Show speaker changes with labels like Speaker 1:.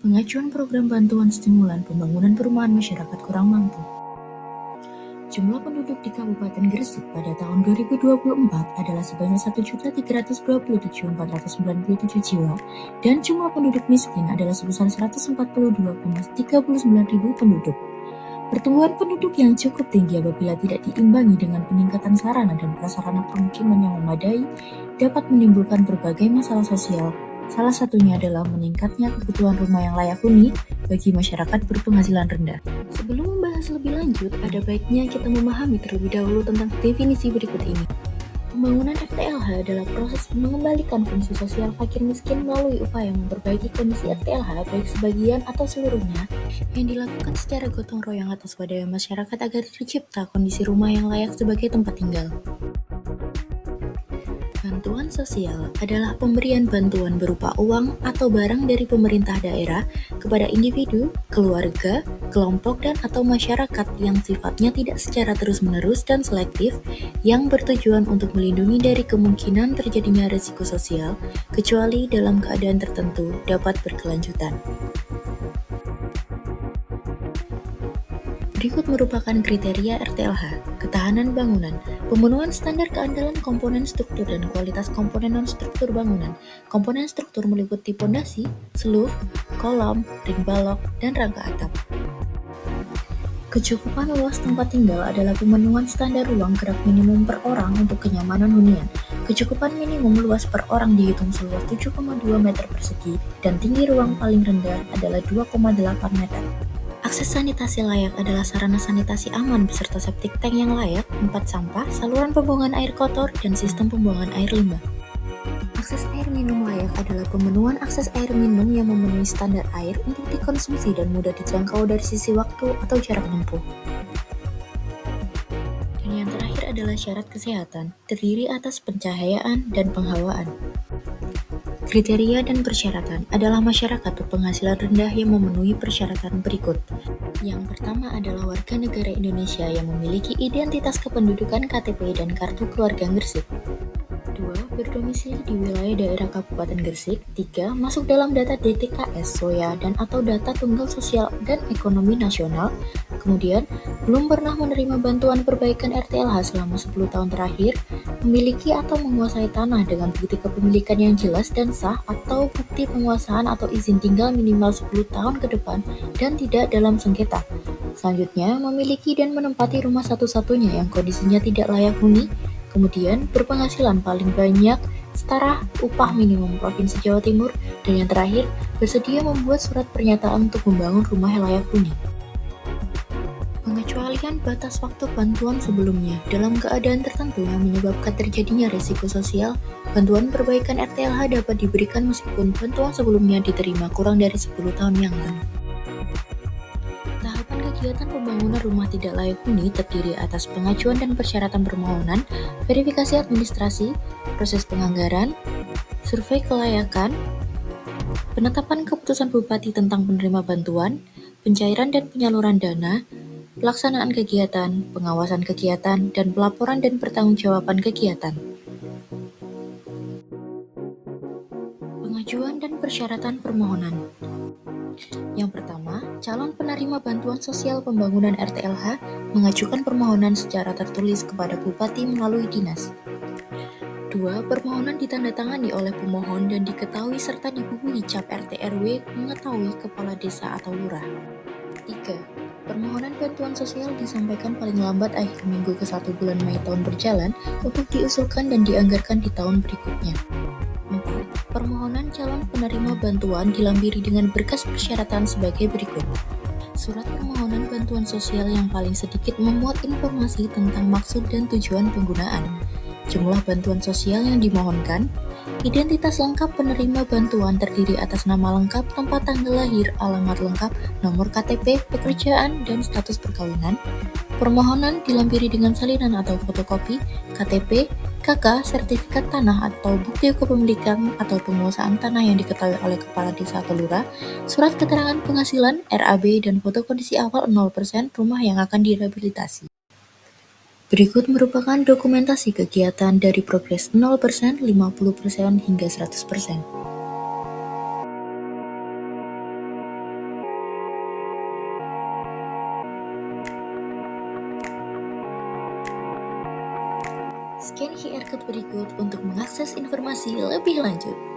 Speaker 1: Pengajuan program bantuan stimulan pembangunan perumahan masyarakat kurang mampu. Jumlah penduduk di Kabupaten Gresik pada tahun 2024 adalah sebanyak 1.327.497 jiwa dan jumlah penduduk miskin adalah sebesar 142,39 ribu penduduk. Pertumbuhan penduduk yang cukup tinggi apabila tidak diimbangi dengan peningkatan sarana dan prasarana permukiman yang memadai dapat menimbulkan berbagai masalah sosial. Salah satunya adalah meningkatnya kebutuhan rumah yang layak huni bagi masyarakat berpenghasilan rendah. Sebelum membahas lebih lanjut, ada baiknya kita memahami terlebih dahulu tentang definisi berikut ini. Pembangunan RTLH adalah proses mengembalikan fungsi sosial fakir miskin melalui upaya memperbaiki kondisi RTLH baik sebagian atau seluruhnya yang dilakukan secara gotong royong atas wadah masyarakat agar tercipta kondisi rumah yang layak sebagai tempat tinggal. Bantuan sosial adalah pemberian bantuan berupa uang atau barang dari pemerintah daerah kepada individu, keluarga, kelompok dan atau masyarakat yang sifatnya tidak secara terus-menerus dan selektif yang bertujuan untuk melindungi dari kemungkinan terjadinya risiko sosial kecuali dalam keadaan tertentu dapat berkelanjutan. Berikut merupakan kriteria RTLH, ketahanan bangunan, pemenuhan standar keandalan komponen struktur dan kualitas komponen non-struktur bangunan. Komponen struktur meliputi pondasi, seluf, kolom, ring balok, dan rangka atap. Kecukupan luas tempat tinggal adalah pemenuhan standar ruang gerak minimum per orang untuk kenyamanan hunian. Kecukupan minimum luas per orang dihitung seluas 7,2 meter persegi dan tinggi ruang paling rendah adalah 2,8 meter. Akses sanitasi layak adalah sarana sanitasi aman beserta septic tank yang layak, tempat sampah, saluran pembuangan air kotor, dan sistem pembuangan air limbah. Akses air minum layak adalah pemenuhan akses air minum yang memenuhi standar air untuk dikonsumsi dan mudah dijangkau dari sisi waktu atau jarak tempuh. Dan yang terakhir adalah syarat kesehatan, terdiri atas pencahayaan dan penghawaan. Kriteria dan persyaratan adalah masyarakat berpenghasilan rendah yang memenuhi persyaratan berikut. Yang pertama adalah warga negara Indonesia yang memiliki identitas kependudukan KTP dan kartu keluarga Gresik. 2. Berdomisili di wilayah daerah Kabupaten Gresik. 3. Masuk dalam data DTKS, SOYA, dan atau data tunggal sosial dan ekonomi nasional. Kemudian, belum pernah menerima bantuan perbaikan RTLH selama 10 tahun terakhir, memiliki atau menguasai tanah dengan bukti kepemilikan yang jelas dan sah atau bukti penguasaan atau izin tinggal minimal 10 tahun ke depan dan tidak dalam sengketa. Selanjutnya, memiliki dan menempati rumah satu-satunya yang kondisinya tidak layak huni. Kemudian, berpenghasilan paling banyak setara upah minimum Provinsi Jawa Timur. Dan yang terakhir, bersedia membuat surat pernyataan untuk membangun rumah yang layak huni. Pengecualian batas waktu bantuan sebelumnya dalam keadaan tertentu yang menyebabkan terjadinya risiko sosial, bantuan perbaikan RTLH dapat diberikan meskipun bantuan sebelumnya diterima kurang dari 10 tahun yang lalu. Tahapan kegiatan pembangunan rumah tidak layak huni terdiri atas pengajuan dan persyaratan permohonan, verifikasi administrasi, proses penganggaran, survei kelayakan, penetapan keputusan bupati tentang penerima bantuan, pencairan dan penyaluran dana, pelaksanaan kegiatan, pengawasan kegiatan, dan pelaporan dan pertanggungjawaban kegiatan. Pengajuan dan persyaratan permohonan. Yang pertama, calon penerima bantuan sosial pembangunan RTLH mengajukan permohonan secara tertulis kepada Bupati melalui dinas. 2. Permohonan ditandatangani oleh pemohon dan diketahui serta dibubuhi cap RT/RW mengetahui Kepala Desa atau Lurah. 3. Permohonan bantuan sosial disampaikan paling lambat akhir minggu ke-1 bulan Mei tahun berjalan untuk diusulkan dan dianggarkan di tahun berikutnya. 4. Permohonan calon penerima bantuan dilampiri dengan berkas persyaratan sebagai berikut. Surat permohonan bantuan sosial yang paling sedikit memuat informasi tentang maksud dan tujuan penggunaan, jumlah bantuan sosial yang dimohonkan, identitas lengkap penerima bantuan terdiri atas nama lengkap, tempat tanggal lahir, alamat lengkap, nomor KTP, pekerjaan, dan status perkawinan. Permohonan dilampiri dengan salinan atau fotokopi, KTP, KK, sertifikat tanah atau bukti kepemilikan atau penguasaan tanah yang diketahui oleh Kepala Desa atau Lurah, surat keterangan penghasilan, RAB, dan foto kondisi awal 0% rumah yang akan direhabilitasi. Berikut merupakan dokumentasi kegiatan dari progres 0%, 50%, hingga 100%. Scan QR Code berikut untuk mengakses informasi lebih lanjut.